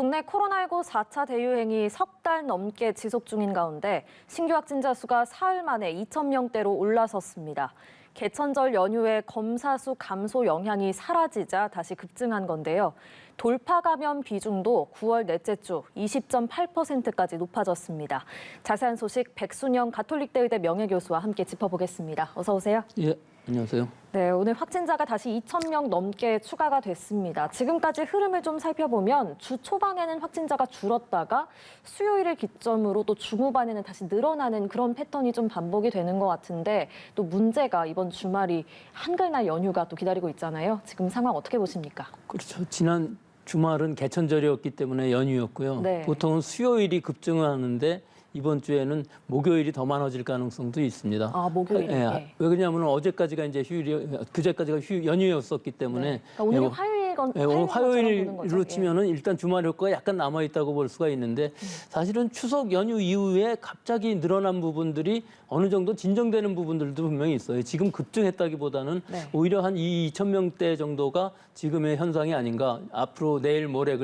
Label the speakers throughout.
Speaker 1: 국내 코로나19 4차 대유행이 석 달 넘게 지속 중인 가운데 신규 확진자 수가 사흘 만에 2,000명대로 올라섰습니다. 개천절 연휴에 검사 수 감소 영향이 사라지자 다시 급증한 건데요. 돌파 감염 비중도 9월 넷째 주 20.8%까지 높아졌습니다. 자세한 소식 백순영 가톨릭대 의대 명예교수와 함께 짚어보겠습니다. 어서 오세요.
Speaker 2: 예, 안녕하세요.
Speaker 1: 네, 오늘 확진자가 다시 2,000명 넘게 추가가 됐습니다. 지금까지 흐름을 좀 살펴보면 주 초반에는 확진자가 줄었다가 수요일을 기점으로 또 중후반에는 다시 늘어나는 그런 패턴이 좀 반복이 되는 것 같은데 또 문제가 이번 주말이 한글날 연휴가 또 기다리고 있잖아요. 지금 상황 어떻게 보십니까?
Speaker 2: 그렇죠. 지난 주말은 개천절이었기 때문에 연휴였고요.
Speaker 1: 네.
Speaker 2: 보통은 수요일이 급증하는데 이번 주에는 목요일이 더 많아질 가능성도 있습니다.
Speaker 1: 아, 목요일이.
Speaker 2: 예,
Speaker 1: 네.
Speaker 2: 왜 그러냐면 어제까지가 이제 그제까지가 연휴였었기 때문에
Speaker 1: 네. 그러니까 오늘이
Speaker 2: 오늘 화요일로
Speaker 1: 거죠?
Speaker 2: 치면은 일단 주말 효과가 약간 남아 있다고 볼 수가 있는데 사실은 추석 연휴 이후에 갑자기 늘어난 부분들이 어느 정도 진정되는 부분들도 분명히 있어요. 지금 급증했다기보다는
Speaker 1: 네.
Speaker 2: 오히려 한 2,000명대 정도가 지금의 현상이 아닌가. 앞으로 내일 모레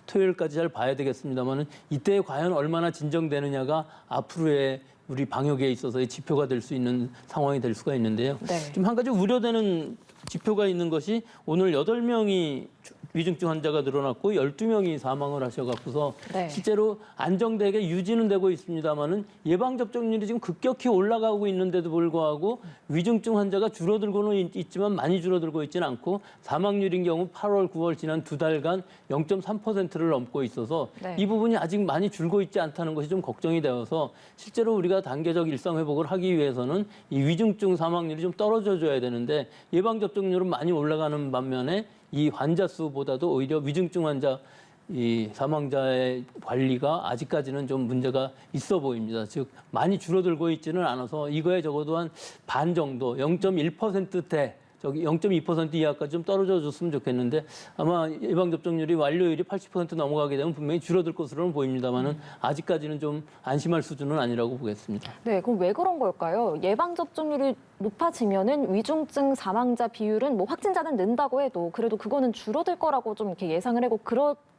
Speaker 2: 토요일까지 잘 봐야 되겠습니다만은 이때 과연 얼마나 진정되느냐가 앞으로의 우리 방역에 있어서의 지표가 될 수 있는 상황이 될 수가 있는데요.
Speaker 1: 네.
Speaker 2: 좀 한 가지 우려되는 지표가 있는 것이 오늘 8명이 위중증 환자가 늘어났고 12명이 사망을 하셔갖고서
Speaker 1: 네.
Speaker 2: 실제로 안정되게 유지는 되고 있습니다만은 예방접종률이 지금 급격히 올라가고 있는데도 불구하고 위중증 환자가 줄어들고는 있지만 많이 줄어들고 있지는 않고 사망률인 경우 8월, 9월 지난 2달간 0.3%를 넘고 있어서
Speaker 1: 네.
Speaker 2: 이 부분이 아직 많이 줄고 있지 않다는 것이 좀 걱정이 되어서 실제로 우리가 단계적 일상 회복을 하기 위해서는 이 위중증 사망률이 좀 떨어져 줘야 되는데 예방접종률은 많이 올라가는 반면에 이 환자 수보다도 오히려 위중증 환자 이 사망자의 관리가 아직까지는 좀 문제가 있어 보입니다. 즉 많이 줄어들고 있지는 않아서 이거에 적어도 한 반 정도 0.1%대 0.2% 이하까지 좀 떨어져 줬으면 좋겠는데 아마 예방접종률이 완료율이 80% 넘어가게 되면 분명히 줄어들 것으로는 보입니다만은 아직까지는 좀 안심할 수준은 아니라고 보겠습니다.
Speaker 1: 네, 그럼 왜 그런 걸까요? 예방접종률이 높아지면은 위중증 사망자 비율은 뭐 확진자는 는다고 해도 그래도 그거는 줄어들 거라고 좀 이렇게 예상을 하고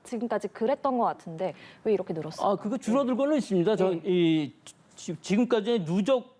Speaker 1: 지금까지 그랬던 것 같은데 왜 이렇게 늘었어요?
Speaker 2: 아, 그거 줄어들고는 있습니다. 지금까지의 누적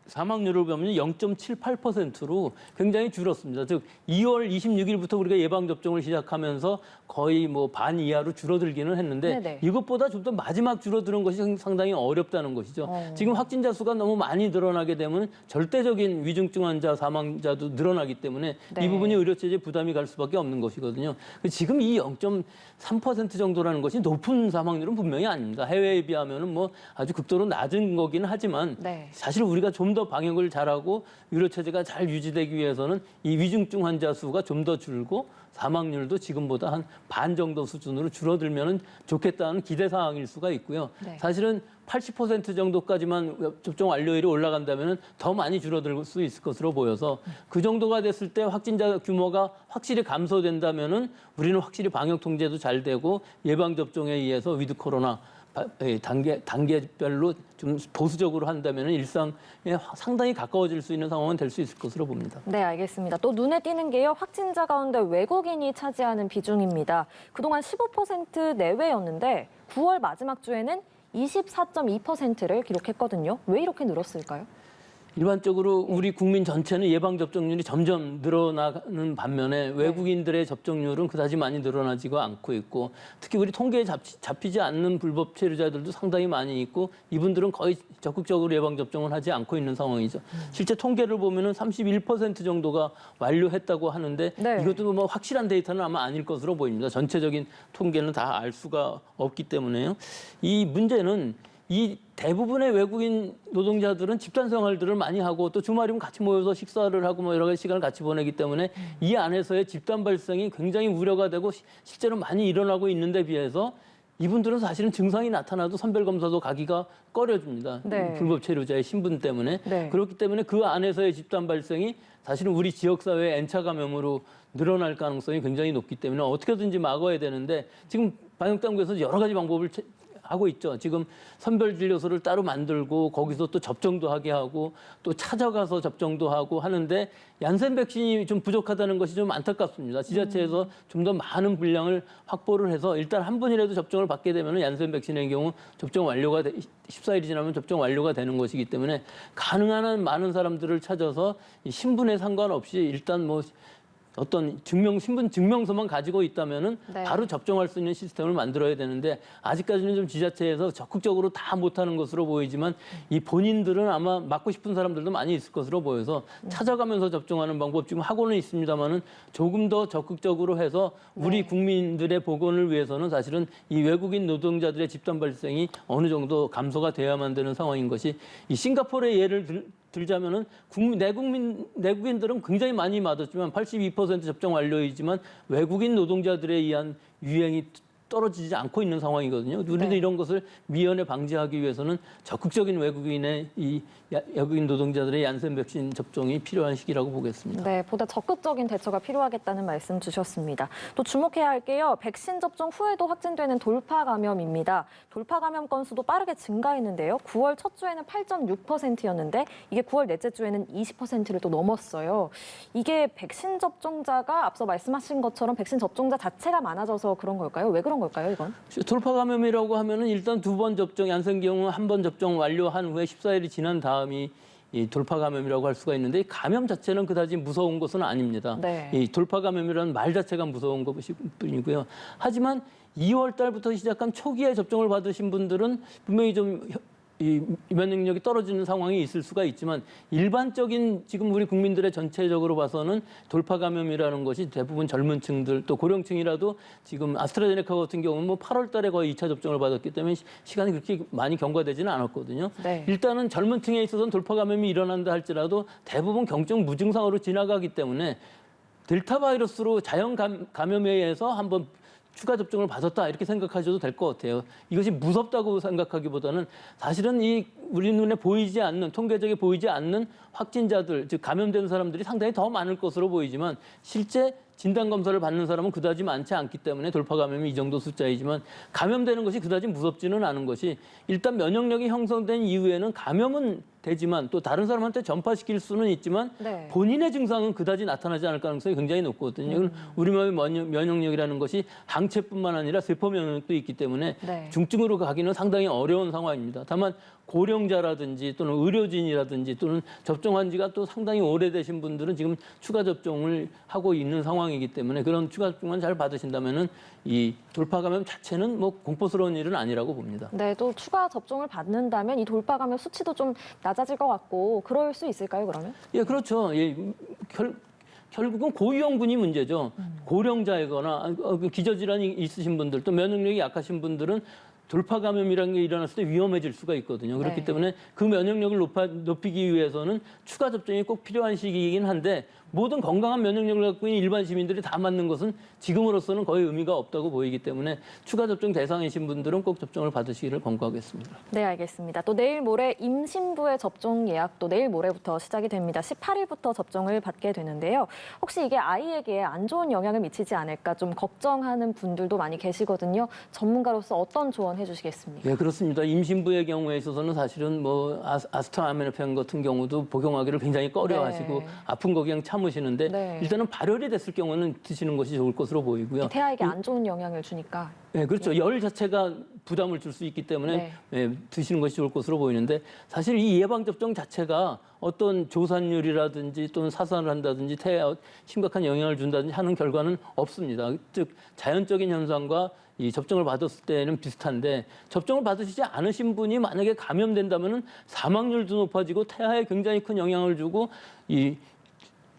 Speaker 2: 사망률을 보면 0.78%로 굉장히 줄었습니다. 즉 2월 26일부터 우리가 예방접종을 시작하면서 거의 뭐 반 이하로 줄어들기는 했는데
Speaker 1: 네네.
Speaker 2: 이것보다 좀 더 마지막 줄어드는 것이 상당히 어렵다는 것이죠. 지금 확진자 수가 너무 많이 늘어나게 되면 절대적인 위중증 환자 사망자도 늘어나기 때문에
Speaker 1: 네.
Speaker 2: 이 부분이 의료체제 부담이 갈 수밖에 없는 것이거든요. 지금 이 0.3% 정도라는 것이 높은 사망률은 분명히 아닙니다. 해외에 비하면은 뭐 아주 극도로 낮은 거기는 하지만
Speaker 1: 네.
Speaker 2: 사실 우리가 좀 더 방역을 잘하고 의료체제가 잘 유지되기 위해서는 이 위중증 환자 수가 좀 더 줄고 사망률도 지금보다 한 반 정도 수준으로 줄어들면 좋겠다는 기대 사항일 수가 있고요.
Speaker 1: 네.
Speaker 2: 사실은 80% 정도까지만 접종 완료율이 올라간다면 더 많이 줄어들 수 있을 것으로 보여서 그 정도가 됐을 때 확진자 규모가 확실히 감소된다면 우리는 확실히 방역 통제도 잘 되고 예방접종에 의해서 위드 코로나 단계별로 좀 보수적으로 한다면 일상에 상당히 가까워질 수 있는 상황은 될 수 있을 것으로 봅니다.
Speaker 1: 네, 알겠습니다. 또 눈에 띄는 게요. 확진자 가운데 외국인이 차지하는 비중입니다. 그동안 15% 내외였는데 9월 마지막 주에는 24.2%를 기록했거든요. 왜 이렇게 늘었을까요?
Speaker 2: 일반적으로 우리 국민 전체는 예방접종률이 점점 늘어나는 반면에 외국인들의 접종률은 그다지 많이 늘어나지가 않고 있고 특히 우리 통계에 잡히지 않는 불법 체류자들도 상당히 많이 있고 이분들은 거의 적극적으로 예방접종을 하지 않고 있는 상황이죠. 실제 통계를 보면은 31% 정도가 완료했다고 하는데
Speaker 1: 네.
Speaker 2: 이것도 뭐 확실한 데이터는 아마 아닐 것으로 보입니다. 전체적인 통계는 다 알 수가 없기 때문에요. 이 문제는 이 대부분의 외국인 노동자들은 집단 생활들을 많이 하고 또 주말이면 같이 모여서 식사를 하고 뭐 여러 가지 시간을 같이 보내기 때문에 이 안에서의 집단 발생이 굉장히 우려가 되고 실제로 많이 일어나고 있는데 비해서 이분들은 사실은 증상이 나타나도 선별검사도 가기가 꺼려집니다.
Speaker 1: 네.
Speaker 2: 불법 체류자의 신분 때문에.
Speaker 1: 네.
Speaker 2: 그렇기 때문에 그 안에서의 집단 발생이 사실은 우리 지역사회의 N차 감염으로 늘어날 가능성이 굉장히 높기 때문에 어떻게든지 막아야 되는데 지금 방역당국에서 여러 가지 방법을 하고 있죠. 지금 선별진료소를 따로 만들고 거기서 또 접종도 하게 하고 또 찾아가서 접종도 하고 하는데 얀센 백신이 좀 부족하다는 것이 좀 안타깝습니다. 지자체에서 좀 더 많은 분량을 확보를 해서 일단 한 번이라도 접종을 받게 되면 얀센 백신의 경우 접종 완료가 14일이 지나면 접종 완료가 되는 것이기 때문에 가능한 한 많은 사람들을 찾아서 이 신분에 상관없이 일단 뭐 어떤 신분 증명서만 가지고 있다면은
Speaker 1: 네.
Speaker 2: 바로 접종할 수 있는 시스템을 만들어야 되는데 아직까지는 좀 지자체에서 적극적으로 다 못하는 것으로 보이지만 이 본인들은 아마 맞고 싶은 사람들도 많이 있을 것으로 보여서 찾아가면서 접종하는 방법 지금 하고는 있습니다만은 조금 더 적극적으로 해서 우리
Speaker 1: 네.
Speaker 2: 국민들의 보건을 위해서는 사실은 이 외국인 노동자들의 집단 발생이 어느 정도 감소가 돼야만 되는 상황인 것이 이 싱가포르의 예를 들자면은 내국인들은 굉장히 많이 맞았지만 82% 접종 완료이지만 외국인 노동자들에 의한 유행이 떨어지지 않고 있는 상황이거든요. 우리도
Speaker 1: 네.
Speaker 2: 이런 것을 미연에 방지하기 위해서는 적극적인 외국인 노동자들의 얀센 백신 접종이 필요한 시기라고 보겠습니다.
Speaker 1: 네, 보다 적극적인 대처가 필요하겠다는 말씀 주셨습니다. 또 주목해야 할게요. 백신 접종 후에도 확진되는 돌파 감염입니다. 돌파 감염 건수도 빠르게 증가했는데요. 9월 첫 주에는 8.6%였는데 이게 9월 넷째 주에는 20%를 또 넘었어요. 이게 백신 접종자가 앞서 말씀하신 것처럼 백신 접종자 자체가 많아져서 그런 걸까요? 왜 그런 걸까요, 이건?
Speaker 2: 돌파 감염이라고 하면은 일단 2번 접종, 얀센 경우 1번 접종 완료한 후에 14일이 지난 다음이 이 돌파 감염이라고 할 수가 있는데 감염 자체는 그다지 무서운 것은 아닙니다.
Speaker 1: 네.
Speaker 2: 이 돌파 감염이라는 말 자체가 무서운 것뿐이고요. 하지만 2월 달부터 시작한 초기에 접종을 받으신 분들은 분명히 좀 이 면역력이 떨어지는 상황이 있을 수가 있지만 일반적인 지금 우리 국민들의 전체적으로 봐서는 돌파 감염이라는 것이 대부분 젊은 층들 또 고령층이라도 지금 아스트라제네카 같은 경우는 뭐 8월 달에 거의 2차 접종을 받았기 때문에 시간이 그렇게 많이 경과되지는 않았거든요.
Speaker 1: 네.
Speaker 2: 일단은 젊은 층에 있어서는 돌파 감염이 일어난다 할지라도 대부분 경증 무증상으로 지나가기 때문에 델타 바이러스로 자연 감염에 의해서 한번 추가 접종을 받았다 이렇게 생각하셔도 될 것 같아요. 이것이 무섭다고 생각하기보다는 사실은 이 우리 눈에 보이지 않는 통계적에 보이지 않는 확진자들 즉 감염된 사람들이 상당히 더 많을 것으로 보이지만 실제 진단 검사를 받는 사람은 그다지 많지 않기 때문에 돌파 감염이 이 정도 숫자이지만 감염되는 것이 그다지 무섭지는 않은 것이 일단 면역력이 형성된 이후에는 감염은 되지만 또 다른 사람한테 전파시킬 수는 있지만
Speaker 1: 네.
Speaker 2: 본인의 증상은 그다지 나타나지 않을 가능성이 굉장히 높거든요. 우리 몸의 면역력이라는 것이 항체뿐만 아니라 세포 면역도 있기 때문에
Speaker 1: 네.
Speaker 2: 중증으로 가기는 상당히 어려운 상황입니다. 다만 고령자라든지 또는 의료진이라든지 또는 접종한 지가 또 상당히 오래되신 분들은 지금 추가 접종을 하고 있는 상황이기 때문에 그런 추가 접종만 잘 받으신다면은 이 돌파 감염 자체는 뭐 공포스러운 일은 아니라고 봅니다.
Speaker 1: 네, 또 추가 접종을 받는다면 이 돌파 감염 수치도 좀 낮아질 것 같고 그럴 수 있을까요, 그러면?
Speaker 2: 예, 그렇죠. 예, 결국은 고위험군이 문제죠. 고령자이거나 기저질환이 있으신 분들 또 면역력이 약하신 분들은 돌파 감염이라는 게 일어났을 때 위험해질 수가 있거든요. 그렇기
Speaker 1: 네.
Speaker 2: 때문에 그 면역력을 높이기 위해서는 추가 접종이 꼭 필요한 시기이긴 한데 모든 건강한 면역력을 갖고 있는 일반 시민들이 다 맞는 것은 지금으로서는 거의 의미가 없다고 보이기 때문에 추가 접종 대상이신 분들은 꼭 접종을 받으시기를 권고하겠습니다.
Speaker 1: 네, 알겠습니다. 또 내일 모레 임신부의 접종 예약도 내일 모레부터 시작이 됩니다. 18일부터 접종을 받게 되는데요. 혹시 이게 아이에게 안 좋은 영향을 미치지 않을까 좀 걱정하는 분들도 많이 계시거든요. 전문가로서 어떤 조언 해주시겠습니까?
Speaker 2: 네, 그렇습니다. 임신부의 경우에 있어서는 사실은 뭐 아스트라제네카 같은 경우도 복용하기를 굉장히 꺼려하시고
Speaker 1: 네.
Speaker 2: 아픈 거 그냥 참으시는데
Speaker 1: 네.
Speaker 2: 일단은 발열이 됐을 경우는 드시는 것이 좋을 것으로 보이고요.
Speaker 1: 태아에게 안 좋은 영향을 주니까.
Speaker 2: 네, 그렇죠. 열 자체가 부담을 줄 수 있기 때문에
Speaker 1: 네.
Speaker 2: 예, 드시는 것이 좋을 것으로 보이는데 사실 이 예방접종 자체가 어떤 조산율이라든지 또는 사산을 한다든지 태아에 심각한 영향을 준다든지 하는 결과는 없습니다. 즉 자연적인 현상과 이 접종을 받았을 때는 비슷한데 접종을 받으시지 않으신 분이 만약에 감염된다면은 사망률도 높아지고 태아에 굉장히 큰 영향을 주고 이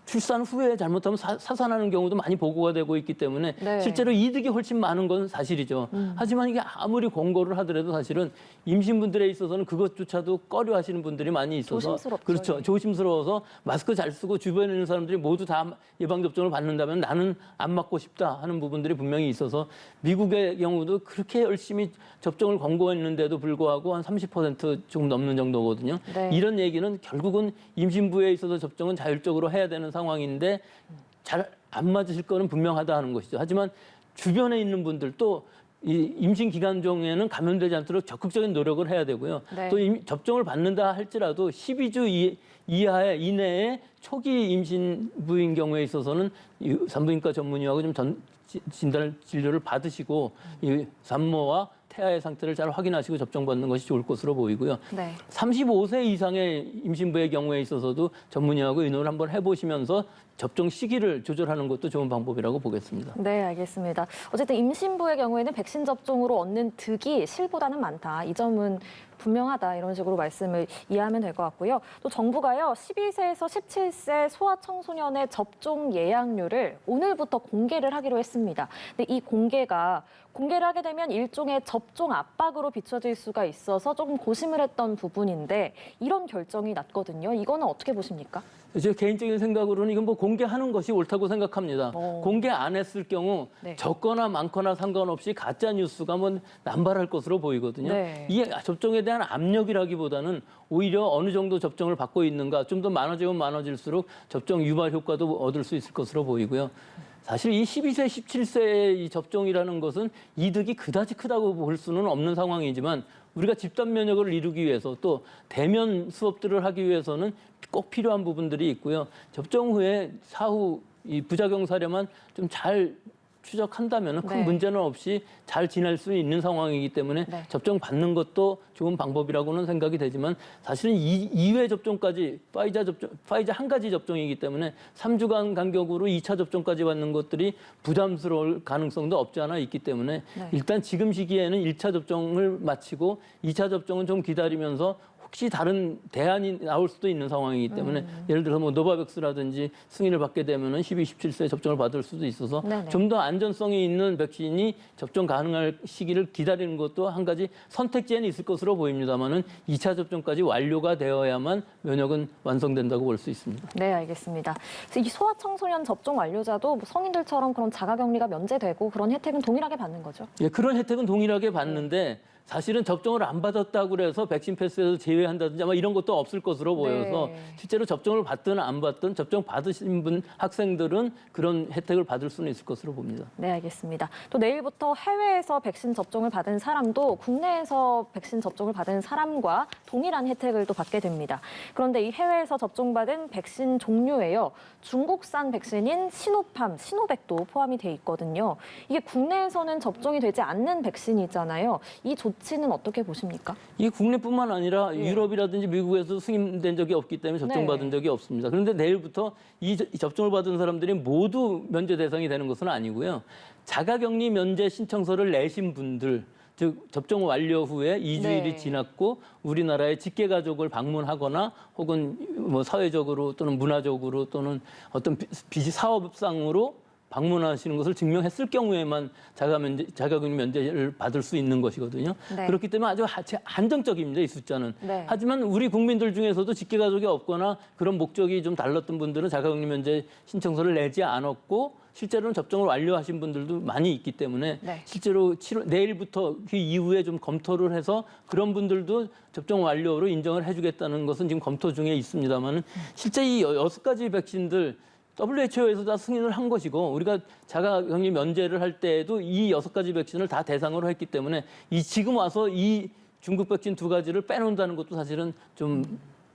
Speaker 2: 출산 후에 잘못하면 사산하는 경우도 많이 보고가 되고 있기 때문에
Speaker 1: 네.
Speaker 2: 실제로 이득이 훨씬 많은 건 사실이죠. 하지만 이게 아무리 권고를 하더라도 사실은 임신분들에 있어서는 그것조차도 꺼려하시는 분들이 많이 있어서
Speaker 1: 조심스럽죠.
Speaker 2: 그렇죠.
Speaker 1: 예.
Speaker 2: 조심스러워서 마스크 잘 쓰고 주변에 있는 사람들이 모두 다 예방접종을 받는다면 나는 안 맞고 싶다 하는 부분들이 분명히 있어서 미국의 경우도 그렇게 열심히 접종을 권고했는데도 불구하고 한 30% 조금 넘는 정도거든요.
Speaker 1: 네.
Speaker 2: 이런 얘기는 결국은 임신부에 있어서 접종은 자율적으로 해야 되는 상황인데 잘 안 맞으실 거는 분명하다 하는 것이죠. 하지만 주변에 있는 분들 또 이 임신 기간 중에는 감염되지 않도록 적극적인 노력을 해야 되고요.
Speaker 1: 네.
Speaker 2: 또 접종을 받는다 할지라도 12주 이내에 초기 임신부인 경우에 있어서는 이 산부인과 전문의하고 좀 진단 진료를 받으시고 이 산모와 태아의 상태를 잘 확인하시고 접종받는 것이 좋을 것으로 보이고요.
Speaker 1: 네.
Speaker 2: 35세 이상의 임신부의 경우에 있어서도 전문의하고 의논을 한번 해보시면서 접종 시기를 조절하는 것도 좋은 방법이라고 보겠습니다.
Speaker 1: 네, 알겠습니다. 어쨌든 임신부의 경우에는 백신 접종으로 얻는 득이 실보다는 많다. 이 점은 분명하다. 이런 식으로 말씀을 이해하면 될 것 같고요. 또 정부가요, 12세에서 17세 소아청소년의 접종 예약률을 오늘부터 공개를 하기로 했습니다. 근데 이 공개를 하게 되면 일종의 접종 압박으로 비춰질 수가 있어서 조금 고심을 했던 부분인데 이런 결정이 났거든요. 이거는 어떻게 보십니까?
Speaker 2: 제 개인적인 생각으로는 이건 뭐 공개하는 것이 옳다고 생각합니다. 공개 안 했을 경우
Speaker 1: 네.
Speaker 2: 적거나 많거나 상관없이 가짜 뉴스가 뭐 남발할 것으로 보이거든요.
Speaker 1: 네.
Speaker 2: 이게 접종에 대한 압력이라기보다는 오히려 어느 정도 접종을 받고 있는가 좀 더 많아지면 많아질수록 접종 유발 효과도 얻을 수 있을 것으로 보이고요. 사실 이 12세, 17세의 이 접종이라는 것은 이득이 그다지 크다고 볼 수는 없는 상황이지만 우리가 집단 면역을 이루기 위해서 또 대면 수업들을 하기 위해서는 꼭 필요한 부분들이 있고요. 접종 후에 사후 이 부작용 사례만 좀 잘 추적한다면 큰
Speaker 1: 네.
Speaker 2: 문제는 없이 잘 지낼 수 있는 상황이기 때문에
Speaker 1: 네.
Speaker 2: 접종 받는 것도 좋은 방법이라고는 생각이 되지만 사실은 2회 접종까지 파이자 한 가지 접종이기 때문에 3주간 간격으로 2차 접종까지 받는 것들이 부담스러울 가능성도 없지 않아 있기 때문에
Speaker 1: 네.
Speaker 2: 일단 지금 시기에는 1차 접종을 마치고 2차 접종은 좀 기다리면서 혹시 다른 대안이 나올 수도 있는 상황이기 때문에 예를 들어서 뭐 노바백스라든지 승인을 받게 되면은 12, 17세 접종을 받을 수도 있어서
Speaker 1: 네네.
Speaker 2: 좀 더 안전성이 있는 백신이 접종 가능할 시기를 기다리는 것도 한 가지 선택지에는 있을 것으로 보입니다만은 2차 접종까지 완료가 되어야만 면역은 완성된다고 볼 수 있습니다.
Speaker 1: 네, 알겠습니다. 그래서 이 소아청소년 접종 완료자도 뭐 성인들처럼 그런 자가격리가 면제되고 그런 혜택은 동일하게 받는 거죠?
Speaker 2: 예, 그런 혜택은 동일하게 받는데 사실은 접종을 안 받았다고 해서 백신 패스에서 제외한다든지 아마 이런 것도 없을 것으로 보여서
Speaker 1: 네.
Speaker 2: 실제로 접종을 받든 안 받든 접종 받으신 학생들은 그런 혜택을 받을 수는 있을 것으로 봅니다.
Speaker 1: 네, 알겠습니다. 또 내일부터 해외에서 백신 접종을 받은 사람도 국내에서 백신 접종을 받은 사람과 동일한 혜택을 또 받게 됩니다. 그런데 이 해외에서 접종받은 백신 종류에요. 중국산 백신인 시노백도 포함이 돼 있거든요. 이게 국내에서는 접종이 되지 않는 백신이잖아요. 이 조치는 어떻게 보십니까?
Speaker 2: 이게 국내뿐만 아니라
Speaker 1: 예.
Speaker 2: 유럽이라든지 미국에서 승인된 적이 없기 때문에 접종받은
Speaker 1: 네.
Speaker 2: 적이 없습니다. 그런데 내일부터 이 접종을 받은 사람들이 모두 면제 대상이 되는 것은 아니고요. 자가격리 면제 신청서를 내신 분들, 즉 접종 완료 후에 2주일이
Speaker 1: 네.
Speaker 2: 지났고 우리나라의 직계가족을 방문하거나 혹은 뭐 사회적으로 또는 문화적으로 또는 어떤 사업상으로 방문하시는 것을 증명했을 경우에만 자가격리 면제를 받을 수 있는 것이거든요.
Speaker 1: 네.
Speaker 2: 그렇기 때문에 아주 한정적입니다, 이 숫자는.
Speaker 1: 네.
Speaker 2: 하지만 우리 국민들 중에서도 직계가족이 없거나 그런 목적이 좀 달랐던 분들은 자가격리 면제 신청서를 내지 않았고 실제로는 접종을 완료하신 분들도 많이 있기 때문에
Speaker 1: 네.
Speaker 2: 실제로 내일부터 그 이후에 좀 검토를 해서 그런 분들도 접종 완료로 인정을 해주겠다는 것은 지금 검토 중에 있습니다만 실제 이 6가지 백신들 WHO에서 다 승인을 한 것이고 우리가 자가격리 면제를 할 때에도 이 6가지 백신을 다 대상으로 했기 때문에 지금 와서 이 중국 백신 2가지를 빼놓는다는 것도 사실은 좀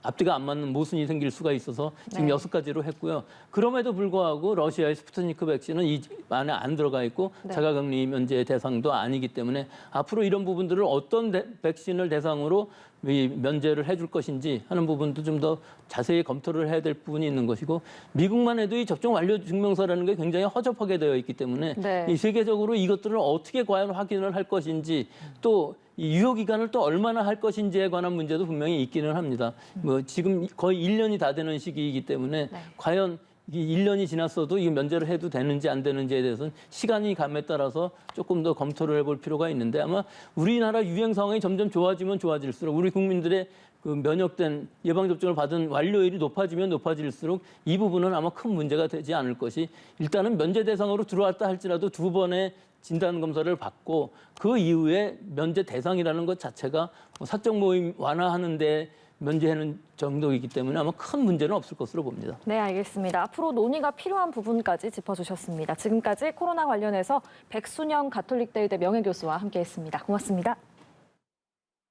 Speaker 2: 앞뒤가 안 맞는 모순이 생길 수가 있어서 지금
Speaker 1: 네.
Speaker 2: 6가지로 했고요. 그럼에도 불구하고 러시아의 스푸트니크 백신은 이 안에 안 들어가 있고
Speaker 1: 네.
Speaker 2: 자가격리 면제 대상도 아니기 때문에 앞으로 이런 부분들을 어떤 백신을 대상으로 이 면제를 해줄 것인지 하는 부분도 좀 더 자세히 검토를 해야 될 부분이 있는 것이고 미국만 해도 이 접종 완료 증명서라는 게 굉장히 허접하게 되어 있기 때문에
Speaker 1: 네.
Speaker 2: 이 세계적으로 이것들을 어떻게 과연 확인을 할 것인지 또 이 유효 기간을 또 얼마나 할 것인지에 관한 문제도 분명히 있기는 합니다. 뭐 지금 거의 1년이 다 되는 시기이기 때문에
Speaker 1: 네.
Speaker 2: 과연 이 1년이 지났어도 이 면제를 해도 되는지 안 되는지에 대해서는 시간이 감에 따라서 조금 더 검토를 해볼 필요가 있는데 아마 우리나라 유행 상황이 점점 좋아지면 좋아질수록 우리 국민들의 그 면역된 예방접종을 받은 완료율이 높아지면 높아질수록 이 부분은 아마 큰 문제가 되지 않을 것이 일단은 면제 대상으로 들어왔다 할지라도 2번의 진단검사를 받고 그 이후에 면제 대상이라는 것 자체가 사적 모임 완화하는 데 면제하는 정도이기 때문에 아마 큰 문제는 없을 것으로 봅니다.
Speaker 1: 네, 알겠습니다. 앞으로 논의가 필요한 부분까지 짚어주셨습니다. 지금까지 코로나 관련해서 백순영 가톨릭대의대 명예교수와 함께했습니다. 고맙습니다.